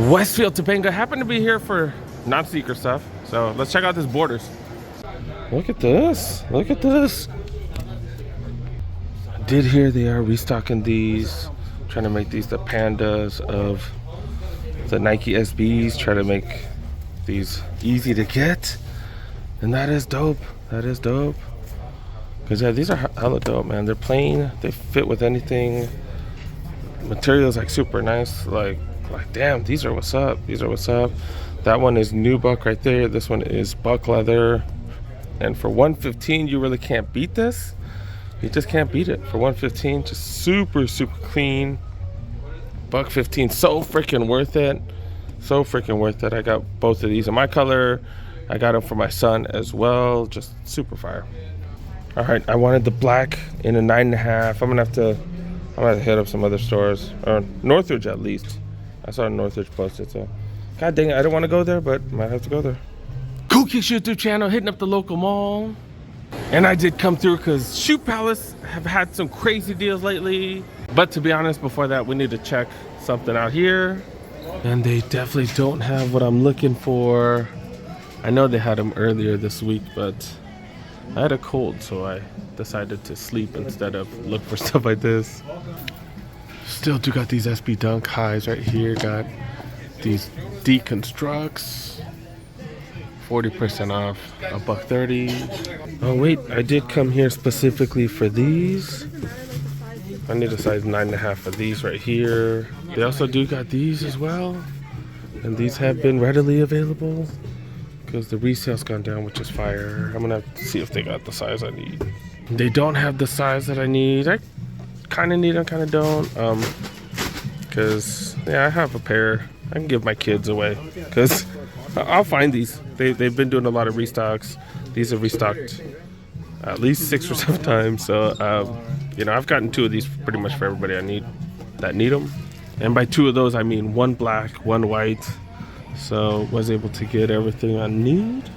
Westfield, Topanga. Happen to be here for non-sneaker stuff. So let's check out this Borders. Look at this. Look at this. I did hear they are restocking these. Trying to make these the pandas of the Nike SBs. Try to make these easy to get. And that is dope. That is dope. Because yeah, these are hella dope, man. They're plain. They fit with anything. Material's like super nice. Like damn, these are what's up. These are what's up. That one is nubuck right there. This one is buck leather. And for $115, you really can't beat this. You just can't beat it. For $115, just super, super clean. $115, so freaking worth it. So freaking worth it. I got both of these in my color. I got them for my son as well. Just super fire. All right, I wanted the black in a 9.5. I'm gonna have to hit up some other stores, or Northridge at least. I saw Northridge posted, so god dang it, I don't want to go there, but might have to go there. Cool Kicks YouTube channel, hitting up the local mall, and I did come through because Shoe Palace have had some crazy deals lately. But to be honest, before that, we need to check something out here, and they definitely don't have what I'm looking for. I know they had them earlier this week, but I had a cold, so I decided to sleep instead of look for stuff like this. Still do got these SB Dunk highs right here. Got these deconstructs, 40% off, $130. Oh wait, I did come here specifically for these. I need a size 9.5 for these right here. They also do got these as well, and these have been readily available because the resale's gone down, which is fire. I'm gonna have to see if they got the size I need. They don't have the size that I need. I kind of need them, kind of don't. Because yeah, I have a pair. I can give my kids away because I'll find these. They've been doing a lot of restocks. These have restocked at least 6 or 7 times. So you know, I've gotten 2 of these pretty much for everybody I need that need them. And by 2 of those, I mean 1 black, 1 white. So was able to get everything I need.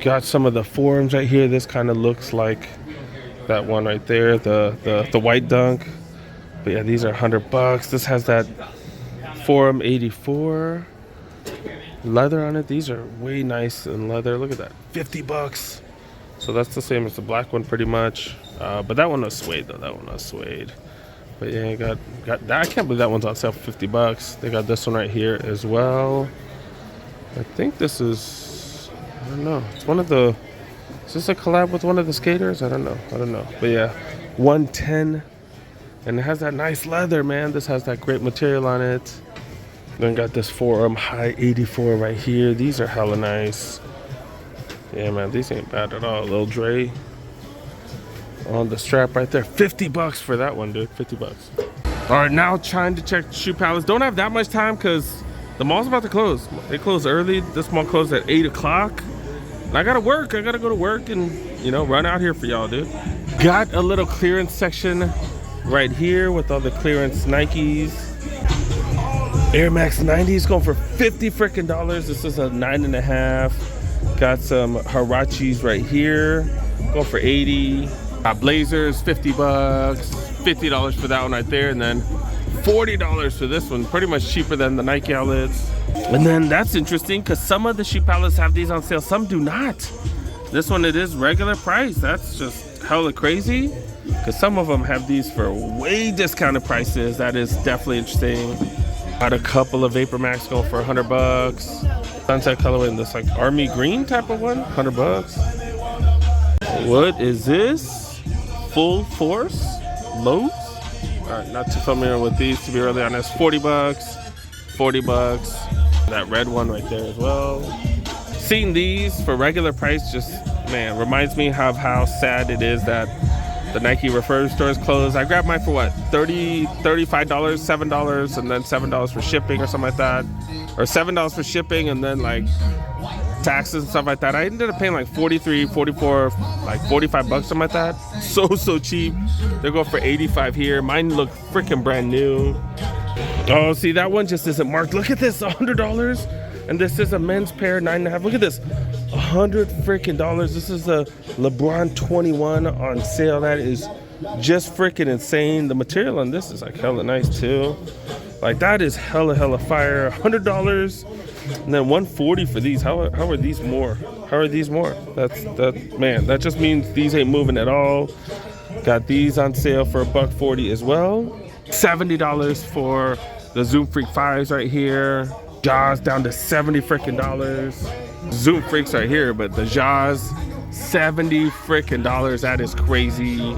Got some of the forums right here. This kind of looks like that one right there, the white dunk. But yeah, these are $100. This has that Forum 84 leather on it. These are way nice in leather. Look at that, $50. So that's the same as the black one pretty much. But that one was suede though. That one was suede. But yeah, got that. I can't believe that one's on sale for $50. They got this one right here as well. I think this is, I don't know. It's one of the, is this a collab with one of the skaters? I don't know. But yeah, 110. And it has that nice leather, man. This has that great material on it. Then got this Forum High 84 right here. These are hella nice. Yeah, man, these ain't bad at all. Lil Dre on the strap right there. $50 for that one, dude. $50. All right, now trying to check Shoe Palace. Don't have that much time because the mall's about to close. They close early. This mall closed at 8 o'clock. And I gotta work. I gotta go to work and, you know, run out here for y'all, dude. Got a little clearance section right here with all the clearance Nikes. Air Max 90s going for $50 freaking dollars. This is a 9.5. Got some Huaraches right here, going for 80. Got Blazers, $50. $50 for that one right there, and then $40 for this one. Pretty much cheaper than the Nike outlets. And then that's interesting because some of the Shoe Palace have these on sale, some do not. This one, it is regular price. That's just hella crazy because some of them have these for way discounted prices. That is definitely interesting. Got a couple of Vapor Max going for $100. Sunset colorway in this like army green type of one, $100. What is this? Full Force Lows? All right, not too familiar with these to be really honest. $40. $40. That red one right there as well. Seeing these for regular price just, man, reminds me of how sad it is that the Nike refurbished stores closed. I grabbed mine for what, $35, $7, and then $7 for shipping or something like that. Or $7 for shipping and then like taxes and stuff like that. I ended up paying like 43, 44, like $45, something like that. So cheap. They go for 85 here. Mine look freaking brand new. Oh, see, that one just isn't marked. Look at this, $100. And this is a men's pair, 9.5. Look at this, $100 freaking dollars. This is a LeBron 21 on sale. That is just freaking insane. The material on this is like hella nice too. Like that is hella fire. $100 and then $140 for these. How are these more? How are these more? Man, that just means these ain't moving at all. Got these on sale for $140 as well. $70 for the Zoom Freak 5s right here. Jaws down to $70 freaking dollars. Zoom Freaks right here, but the Jaws $70 freaking dollars. That is crazy.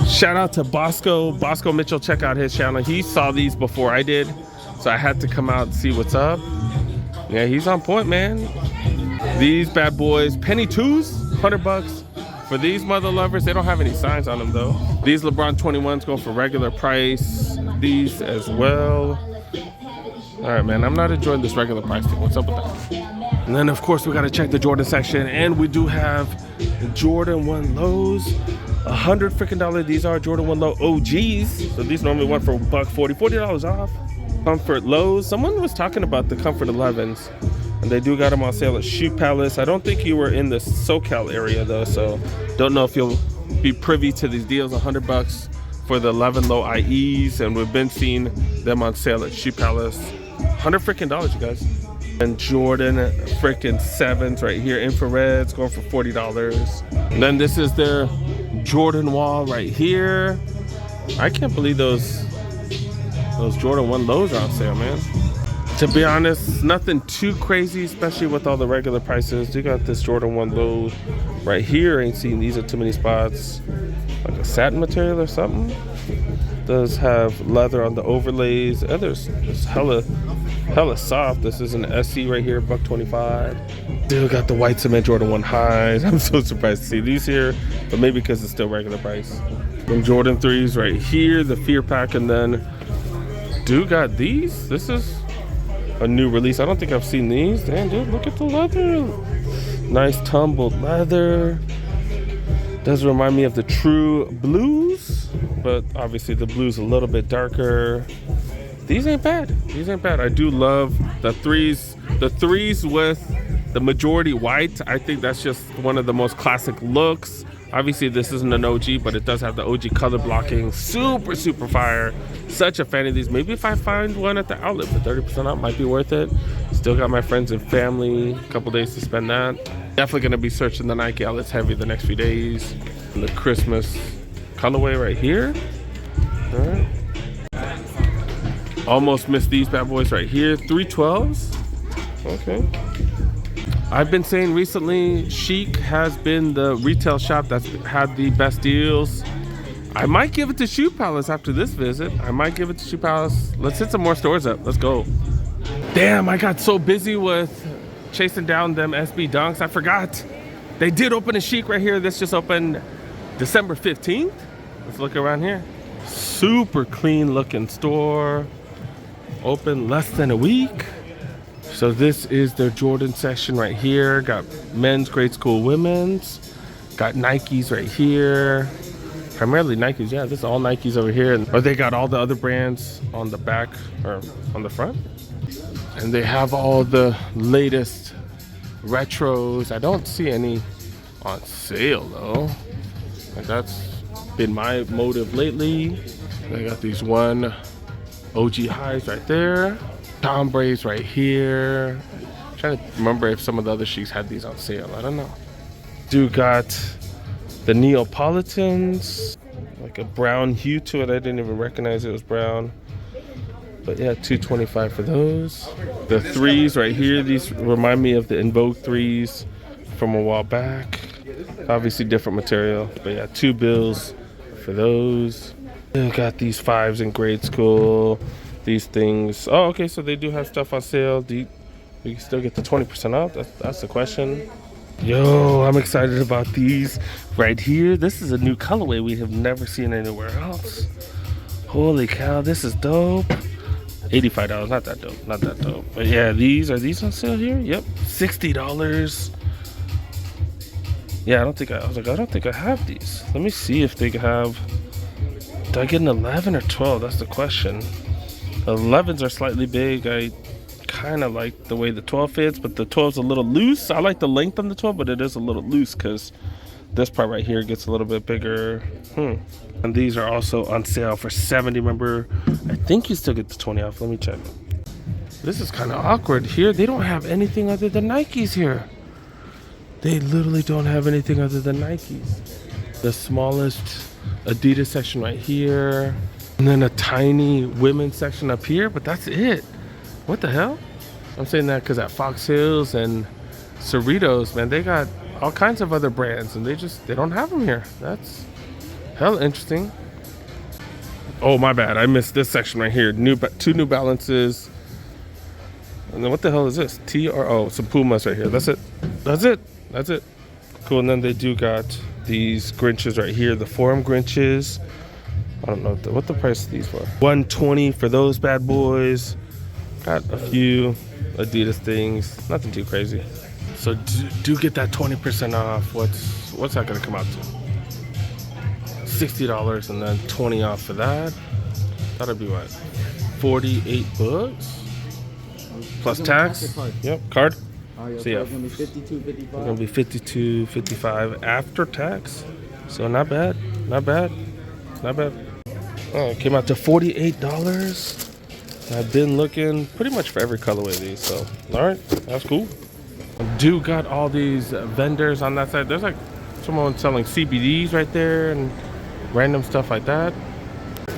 Shout out to Bosco Mitchell. Check out his channel. He saw these before I did, so I had to come out and see what's up. Yeah, he's on point, man. These bad boys, penny twos, $100 for these mother lovers. They don't have any signs on them though. These LeBron 21s go for regular price. These as well. All right, man, I'm not enjoying this regular price thing. What's up with that? And then of course we got to check the Jordan section, and we do have the Jordan 1 lows. $100 freaking dollars. These are Jordan 1 low OGs. So these normally went for $140, $40 off. Comfort lows. Someone was talking about the Comfort 11s, and they do got them on sale at Shoe Palace. I don't think you were in the SoCal area though, so don't know if you'll be privy to these deals. $100 for the 11 low IEs, and we've been seeing them on sale at Shoe Palace. $100 freaking dollars, you guys. And Jordan freaking 7s right here, infrareds, going for $40. And then this is their Jordan wall right here. I can't believe those Jordan 1 lows are on sale, man. To be honest, nothing too crazy, especially with all the regular prices. You got this Jordan 1 low right here. Ain't seen these at too many spots. Like a satin material or something. Does have leather on the overlays. Others it's hella soft. This is an SC right here, $125. Still got the white cement Jordan 1 highs. I'm so surprised to see these here, but maybe because it's still regular price. Some Jordan 3s right here, the Fear Pack, and then dude got these. This is a new release. I don't think I've seen these. Damn, dude, look at the leather. Nice tumbled leather. Does remind me of the True Blues, but obviously the blue's a little bit darker. These ain't bad. These ain't bad. I do love the threes. The threes with the majority white. I think that's just one of the most classic looks. Obviously this isn't an OG, but it does have the OG color blocking. Super fire. Such a fan of these. Maybe if I find one at the outlet for 30% off, might be worth it. Still got my friends and family, a couple days to spend that. Definitely gonna be searching the Nike outlets heavy the next few days. And the Christmas colorway right here. All right. Almost missed these bad boys right here. 312s. Okay. I've been saying recently, Chic has been the retail shop that's had the best deals. I might give it to Shoe Palace after this visit. I might give it to Shoe Palace. Let's hit some more stores up. Let's go. Damn, I got so busy with chasing down them SB dunks. I forgot. They did open a Chic right here. This just opened December 15th. Let's look around here. Super clean looking store. Open less than a week. So this is their Jordan section right here. Got men's, grade school, women's. Got Nikes right here. Primarily Nikes, yeah, this is all Nikes over here. Or they got all the other brands on the back or on the front. And they have all the latest retros. I don't see any on sale though. Like that's been my motive lately. They got these one OG highs right there. Tombrays right here. I'm trying to remember if some of the other Chics had these on sale. I don't know. Dude got the Neapolitans, like a brown hue to it. I didn't even recognize it was brown. But yeah, $225 for those. The threes right here, these remind me of the In Vogue threes from a while back. Obviously different material, but yeah, $2 for those. They got these 5s in grade school. These things. Oh, okay, so they do have stuff on sale. We can still get the 20% off? That's the question. Yo, I'm excited about these right here. This is a new colorway we have never seen anywhere else. Holy cow, this is dope. $85, not that dope, not that dope. But yeah, these on sale here? Yep, $60. Yeah, I don't think I have these. Let me see if they have. Do I get an 11 or 12? That's the question. The 11s are slightly big. I kind of like the way the 12 fits, but the 12's a little loose. I like the length on the 12, but it is a little loose because This part right here gets a little bit bigger. And these are also on sale for 70. Remember, I think you still get the 20 off. Let me check. This is kind of awkward here. They don't have anything other than Nikes here. They literally don't have anything other than Nikes. The smallest Adidas section right here. And then a tiny women's section up here, but that's it. What the hell? I'm saying that because at Fox Hills and Cerritos, man, they got all kinds of other brands and they don't have them here. That's hell interesting. Oh, my bad. I missed this section right here. Two New Balances. And then what the hell is this? Some Pumas right here. That's it. That's it. That's it. Cool. And then they do got these Grinches right here. The Forum Grinches. I don't know what the price of these for. $120 for those bad boys. Got a few Adidas things. Nothing too crazy. So do get that 20% off. What's that gonna come out to? $60 and then 20 off for that. That'll be what? 48 bucks? Plus tax? Yep, card. So yeah, it's gonna be 52, 55 after tax. So not bad, not bad, not bad. Oh, it came out to $48. I've been looking pretty much for every colorway of these, so all right, that's cool. Do got all these vendors on that side. There's like someone selling CBDs right there and random stuff like that.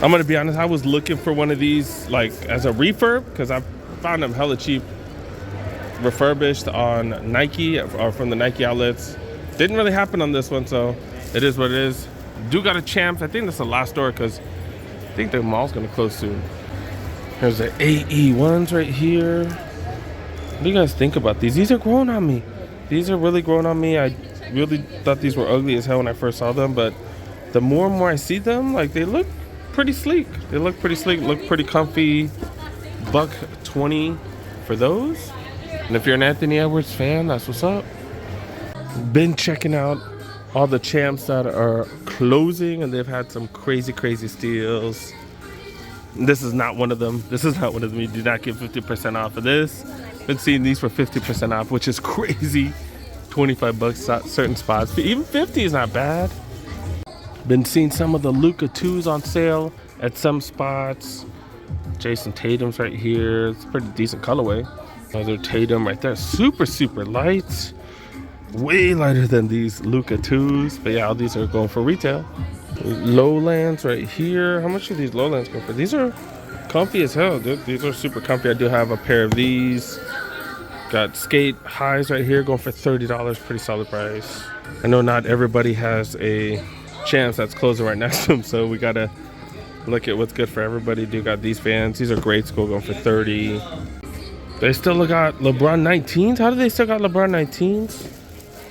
I'm gonna be honest, I was looking for one of these like as a refurb because I found them hella cheap, refurbished on Nike or from the Nike outlets. Didn't really happen on this one, so it is what it is. Do got a Champs. I think that's the last store because I think the mall's gonna close soon. There's the AE ones right here. What do you guys think about these? These are growing on me. These are really growing on me. I really thought these were ugly as hell when I first saw them, but the more and more I see them, like they look pretty sleek. They look pretty sleek, look pretty comfy. $120 for those. And if you're an Anthony Edwards fan, that's what's up. Been checking out all the Champs that are closing, and they've had some crazy steals. This is not one of them. This is not one of them. You do not get 50% off of this. Been seeing these for 50% off, which is crazy. 25 bucks at certain spots. But even 50 is not bad. Been seeing some of the Luka 2s on sale at some spots. Jason Tatum's right here. It's a pretty decent colorway. Another Tatum right there. Super light. Way lighter than these Luka 2s. But yeah, all these are going for retail. Lowlands right here. How much are these Lowlands go for? These are comfy as hell, dude. These are super comfy. I do have a pair of these. Got skate highs right here going for $30. Pretty solid price. I know not everybody has a Champs that's closing right next to them, so we gotta look at what's good for everybody. Do got these Vans. These are great school going for $30. They still got LeBron 19s. How do they still got LeBron 19s?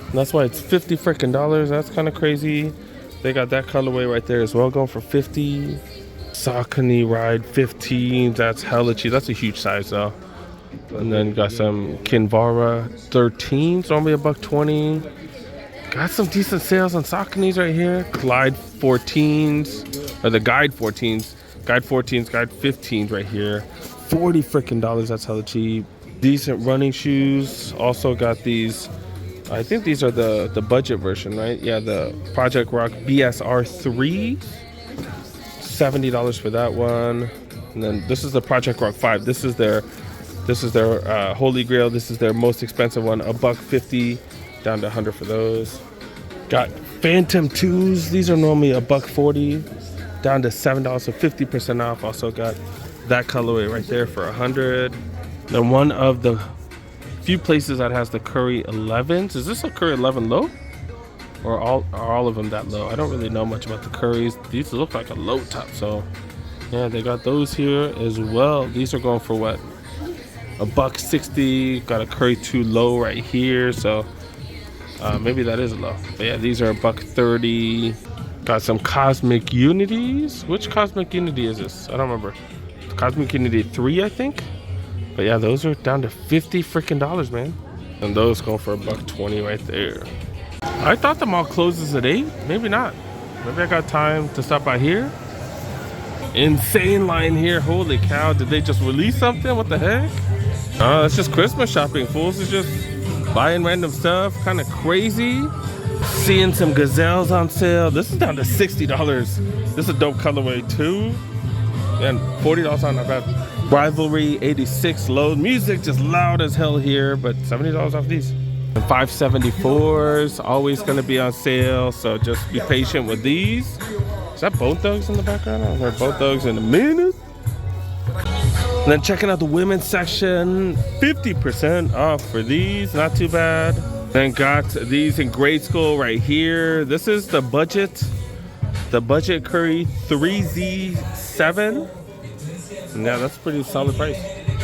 And that's why it's $50 freaking. That's kind of crazy. They got that colorway right there as well going for $50. Saucony Ride 15s. That's hella cheap. That's a huge size though. And then got some Kinvara 13s, normally $120. Got some decent sales on Sauconys right here. Glide 14s, or the Guide 14s. Guide 14s, Guide 15s right here. $40 freaking. That's hella cheap. Decent running shoes. Also got these. I think these are the budget version, right? Yeah, the Project Rock BSR 3. $70 for that one. And then this is the Project Rock 5. This is their holy grail. This is their most expensive one. $150 down to $100 for those. Got Phantom 2s. These are normally $140 down to $7, so 50% off. Also got that colorway right there for $100. Then one of the few places that has the Curry 11s. Is this a Curry 11 low? Or are all of them that low? I don't really know much about the Currys. These look like a low top, so yeah, they got those here as well. These are going for what? $160. Got a Curry 2 low right here, so maybe that is a low. But yeah, these are $130. Got some Cosmic Unities. Which Cosmic Unity is this? I don't remember. Cosmic Unity 3, I think. But yeah, those are down to $50 freaking, man. And those go for $120 right there. I thought the mall closes at 8. Maybe not. Maybe I got time to stop by here. Insane line here. Holy cow. Did they just release something? What the heck? It's just Christmas shopping. Fools is just buying random stuff. Kind of crazy. Seeing some gazelles on sale. This is down to $60. This is a dope colorway too. And $40 on that bad. Rivalry 86 low. Music just loud as hell here, but $70 off these. And 574s always gonna be on sale, so just be patient with these. Is that Bone Thugs in the background? I haven't heard Bone Thugs in a minute. And then checking out the women's section, 50% off for these, not too bad. Then got these in grade school right here. This is the budget Curry 3Z7. Yeah, that's a pretty solid price.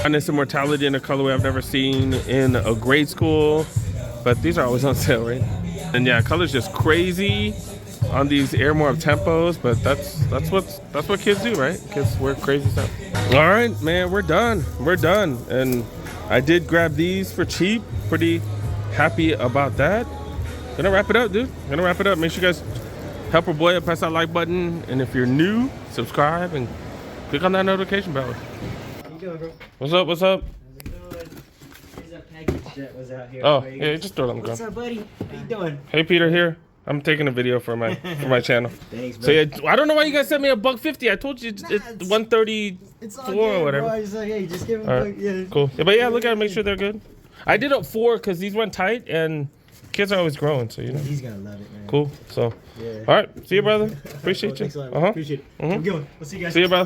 And this Immortality in a colorway I've never seen in a grade school, but these are always on sale, right? And yeah, color's just crazy on these Air More Tempos, but that's what kids do, right? Kids wear crazy stuff. All right, man, we're done. And I did grab these for cheap. Pretty happy about that. Gonna wrap it up, dude. Make sure you guys help our boy up, press that like button, and if you're new, subscribe and click on that notification bell. How you doing, bro? What's up? How's it going? Here's a package that was out here. Oh, yeah, just throw it on the ground. What's up, buddy? How you doing? Hey, Peter here. I'm taking a video for my channel. Thanks, bro. So yeah, I don't know why you guys sent me $150. I told you it's 134 it's all or whatever. Bro. I just like, hey, just give him All right, yeah. cool. Yeah, but yeah, look at it, make sure they're good. I did up 4 because these went tight and kids are always growing, so you know. He's gonna love it, man. Cool. So, Yeah. all right. See you, brother. Appreciate you. Thanks a lot, man. Appreciate it. Have a good one. We'll see you guys. See you, brother.